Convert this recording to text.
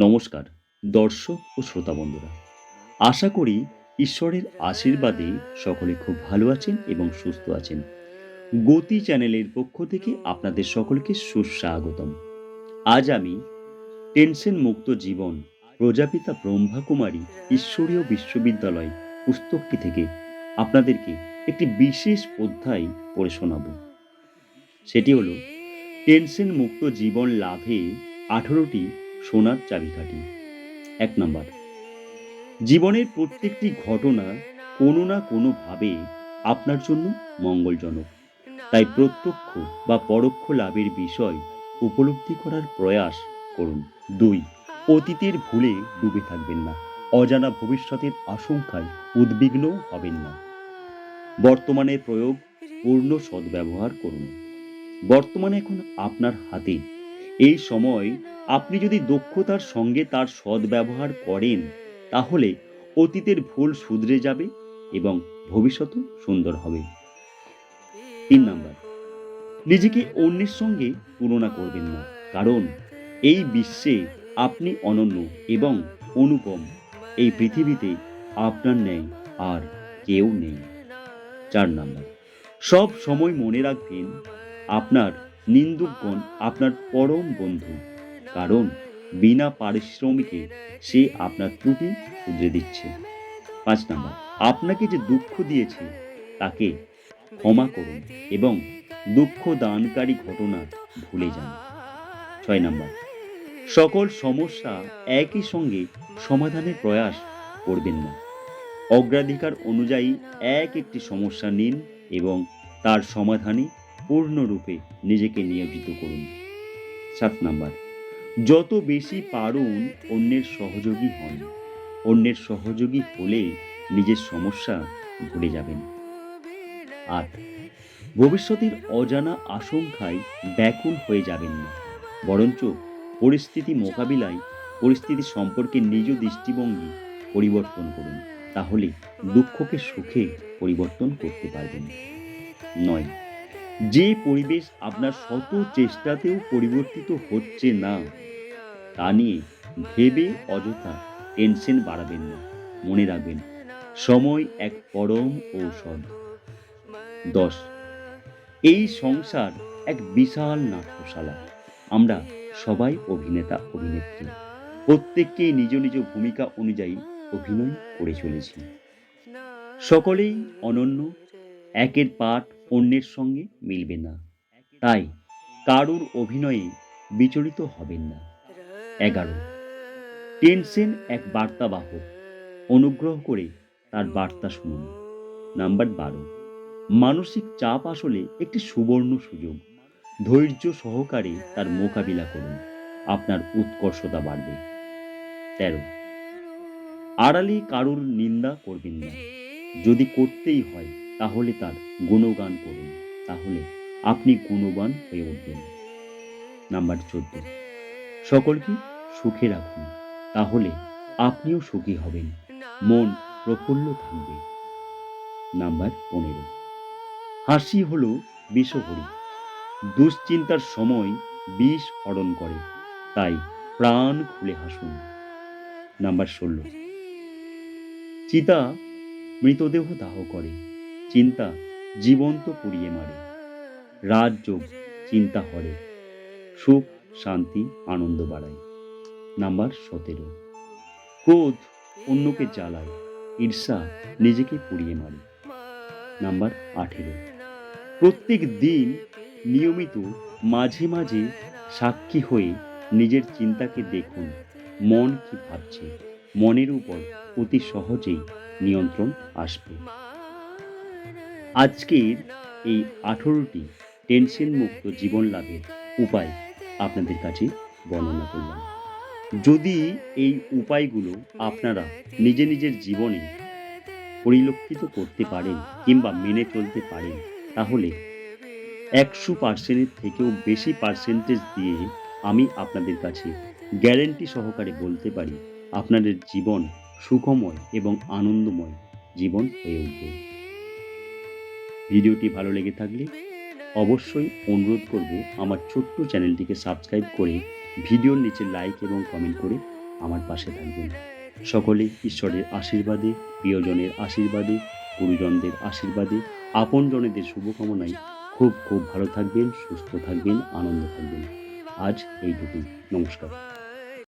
নমস্কার দর্শক ও শ্রোতা বন্ধুরা। আশা করি ঈশ্বরের আশীর্বাদে সকলে খুব ভালো আছেন এবং সুস্থ আছেন। গতি চ্যানেলের পক্ষ থেকে আপনাদের সকলকে সুস্বাগতম। আজ আমি টেনশন মুক্ত জীবন প্রজাপিতা ব্রহ্মাকুমারী ঈশ্বরীয় বিশ্ববিদ্যালয় পুস্তকটি থেকে আপনাদেরকে একটি বিশেষ অধ্যায় পড়ে শোনাব। সেটি হলো টেনশন মুক্ত জীবন লাভে 18টি সোনার চাবিকাঠি। 1 নাম্বার, জীবনের প্রত্যেকটি ঘটনা কোনো না কোনোভাবে আপনার জন্য মঙ্গলজনক। তাই প্রত্যক্ষ বা পরোক্ষ লাভের বিষয় উপলব্ধি করার প্রয়াস করুন। 2, অতীতের ভুলে ডুবে থাকবেন না। অজানা ভবিষ্যতের আশঙ্কায় উদ্বিগ্নও হবেন না। বর্তমানের প্রয়োগ পূর্ণ সদ্ব্যবহার করুন। বর্তমানে এখন আপনার হাতে। এই সময় আপনি যদি দক্ষতার সঙ্গে তার সদ্ব্যবহার করেন, তাহলে অতীতের ভুল শুধরে যাবে এবং ভবিষ্যতও সুন্দর হবে। 3 নাম্বার, নিজেকে অন্যের সঙ্গে তুলনা করবেন না, কারণ এই বিশ্বে আপনি অনন্য এবং অনুপম। এই পৃথিবীতে আপনার ন্যায় আর কেউ নেই। 4 নাম্বার, সব সময় মনে রাখবেন আপনার নিন্দুকগণ আপনার পরম বন্ধু, কারণ বিনা পারিশ্রমিকে সে আপনার ত্রুটি শুধরে দিচ্ছে। 5 নাম্বার, আপনাকে যে দুঃখ দিয়েছে তাকে ক্ষমা করুন এবং দুঃখ দানকারী ঘটনা ভুলে যান। 6 নাম্বার, সকল সমস্যা একই সঙ্গে সমাধানের প্রয়াস করবেন না। অগ্রাধিকার অনুযায়ী একটি সমস্যা নিন এবং তার সমাধানে পূর্ণরূপে নিজেকে নিয়োজিত করুন। 7 নাম্বার, যত বেশি পারুন অন্যের সহযোগী হন। অন্যের সহযোগী হলে নিজের সমস্যা ভুলে যাবেন। 8, ভবিষ্যতের অজানা আশঙ্কায় ব্যাকুল হয়ে যাবেন না, বরঞ্চ পরিস্থিতি মোকাবিলায় পরিস্থিতি সম্পর্কে নিজ দৃষ্টিভঙ্গি পরিবর্তন করুন। তাহলে দুঃখকে সুখে পরিবর্তন করতে পারবেন। 9, যে পরিবেশ আপনার শত চেষ্টাতেও পরিবর্তিত হচ্ছে না, তা নিয়ে ভেবে অযথা টেনশন বাড়াবেন না। মনে রাখবেন, সময় এক পরম ঔষধ। 10, এই সংসার এক বিশাল নাট্যশালা। আমরা সবাই অভিনেতা অভিনেত্রী, প্রত্যেককেই নিজ নিজ ভূমিকা অনুযায়ী অভিনয় করে চলেছি। সকলেই অনন্য, একের পাঠ অন্যের সঙ্গে মিলবে না, তাই কারুর অভিনয়ে বিচলিত হবেন না। 11, টেনশন এক বার্তাবাহক, অনুগ্রহ করে তার বার্তা শুনুন। নাম্বার 12, মানসিক চাপ আসলে একটি সুবর্ণ সুযোগ। ধৈর্য সহকারে তার মোকাবিলা করুন, আপনার উৎকর্ষতা বাড়বে। 13, আড়ালে কারুর নিন্দা করবেন না। যদি করতেই হয় তাহলে তার গুণগান করুন, তাহলে আপনি গুণবান হয়ে উঠবেন। নাম্বার 14, সকলকে সুখে রাখুন, তাহলে আপনিও সুখী হবেন, মন প্রফুল্ল থাকবে। নাম্বার 15, হাসি হলো বিষহরী, দুশ্চিন্তার সময় বিষ হরণ করে, তাই প্রাণ খুলে হাসুন। নাম্বার 16, চিতা মৃতদেহ দাহ করে, চিন্তা জীবন্ত পুড়িয়ে মারে। রাজযোগ চিন্তা হরে, সুখ শান্তি আনন্দ বাড়ায়। নাম্বার 17, ক্রোধ অন্যকে জ্বালায়, ঈর্ষা নিজেকে পুড়িয়ে মারে। নাম্বার 18, প্রত্যেক দিন নিয়মিত মাঝে মাঝে সাক্ষী হয়ে নিজের চিন্তাকে দেখুন, মন কি ভাবছে। মনের উপর অতি সহজেই নিয়ন্ত্রণ আসবে। আজকের এই 18টি টেনশন মুক্ত জীবন লাভের উপায় আপনাদের কাছে বর্ণনা করলাম। যদি এই উপায়গুলো আপনারা নিজের জীবনে পরিলক্ষিত করতে পারেন কিংবা মেনে চলতে পারেন, তাহলে 100% থেকেও বেশি পার্সেন্টেজ দিয়ে আমি আপনাদের কাছে গ্যারান্টি সহকারে বলতে পারি, আপনাদের জীবন সুখময় এবং আনন্দময় জীবন হয়ে উঠবে। ভিডিওটি ভালো লেগে থাকলে অবশ্যই অনুরোধ করব আমার ছোট্ট চ্যানেলটিকে সাবস্ক্রাইব করে ভিডিওর নিচে লাইক এবং কমেন্ট করে আমার পাশে থাকবেন। সকলে ঈশ্বরের আশীর্বাদে, প্রিয়জনের আশীর্বাদে, গুরুজনদের আশীর্বাদে, আপনজনেদের শুভকামনায় খুব খুব ভালো থাকবেন, সুস্থ থাকবেন, আনন্দে থাকবেন। আজ এইটুকুই। নমস্কার।